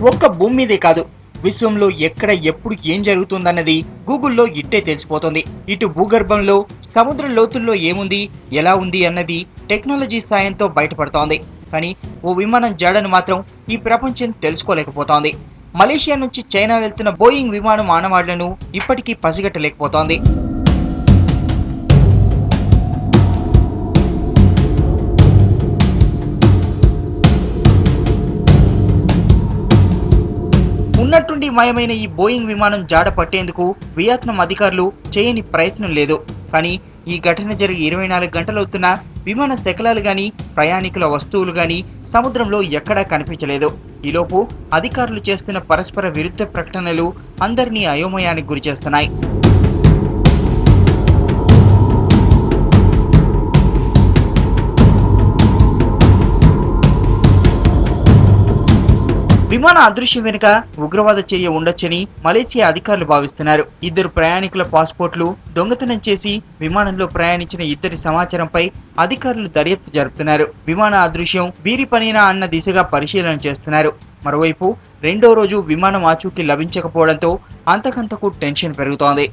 ఒక్క భూమి మీదే కాదు, విశ్వంలో ఎక్కడ ఎప్పుడు ఏం జరుగుతుందన్నది గూగుల్లో ఇట్టే తెలిసిపోతుంది. ఇటు భూగర్భంలో, సముద్ర లోతుల్లో ఏముంది, ఎలా ఉంది అన్నది టెక్నాలజీ సాయంతో బయటపడుతోంది. కానీ ఓ విమానం జాడను మాత్రం ఈ ప్రపంచం తెలుసుకోలేకపోతోంది. మలేషియా నుంచి చైనా వెళ్తున్న బోయింగ్ విమానం ఆనవాళ్లను ఇప్పటికీ పసిగట్టలేకపోతోంది. ఉన్నట్టుండి మాయమైన ఈ బోయింగ్ విమానం జాడ పట్టేందుకు వియత్నాం అధికారులు చేయని ప్రయత్నం లేదు. కానీ ఈ ఘటన జరిగి 24 గంటలవుతున్నా విమాన శకలాలు గాని, ప్రయాణికుల వస్తువులు గాని సముద్రంలో ఎక్కడా కనిపించలేదు. ఈలోపు అధికారులు చేస్తున్న పరస్పర విరుద్ధ ప్రకటనలు అందరినీ అయోమయానికి గురిచేస్తున్నాయి. విమాన అదృశ్యం వెనుక ఉగ్రవాద చర్య ఉండొచ్చని మలేసియా అధికారులు భావిస్తున్నారు. ఇద్దరు ప్రయాణికుల పాస్పోర్ట్లు దొంగతనం చేసి విమానంలో ప్రయాణించిన ఇద్దరి సమాచారంపై అధికారులు దర్యాప్తు జరుపుతున్నారు. విమాన అదృశ్యం వీరి పనేనా అన్న దిశగా పరిశీలన చేస్తున్నారు. మరోవైపు రెండో రోజు విమానం ఆచూకీ లభించకపోవడంతో అంతకంతకు టెన్షన్ పెరుగుతోంది.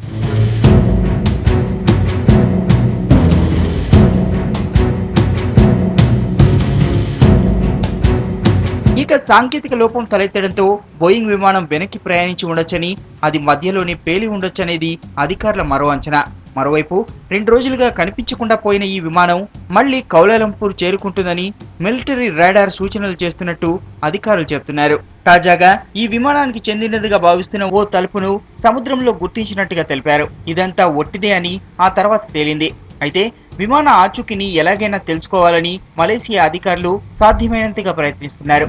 ఇక సాంకేతిక లోపం తలెత్తడంతో బోయింగ్ విమానం వెనక్కి ప్రయాణించి ఉండొచ్చని, అది మధ్యలోనే పేలి ఉండొచ్చనేది అధికారుల మరో అంచనా. మరోవైపు 2 రోజులుగా కనిపించకుండా పోయిన ఈ విమానం మళ్లీ కౌలాలంపూర్ చేరుకుంటుందని మిలిటరీ రాడార్ సూచనలు చేస్తున్నట్టు అధికారులు చెబుతున్నారు. తాజాగా ఈ విమానానికి చెందినదిగా భావిస్తున్న ఓ తలుపును సముద్రంలో గుర్తించినట్టుగా తెలిపారు. ఇదంతా ఒట్టిదే అని ఆ తర్వాత తేలింది. అయితే విమాన ఆచూకీని ఎలాగైనా తెలుసుకోవాలని మలేసియా అధికారులు సాధ్యమైనంతగా ప్రయత్నిస్తున్నారు.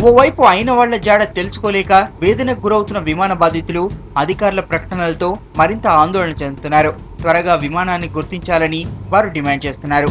ఓవైపు అయిన వాళ్ల జాడ తెలుసుకోలేక వేదనకు గురవుతున్న విమాన బాధితులు అధికారుల ప్రకటనలతో మరింత ఆందోళన చెందుతున్నారు. త్వరగా విమానాన్ని గుర్తించాలని వారు డిమాండ్ చేస్తున్నారు.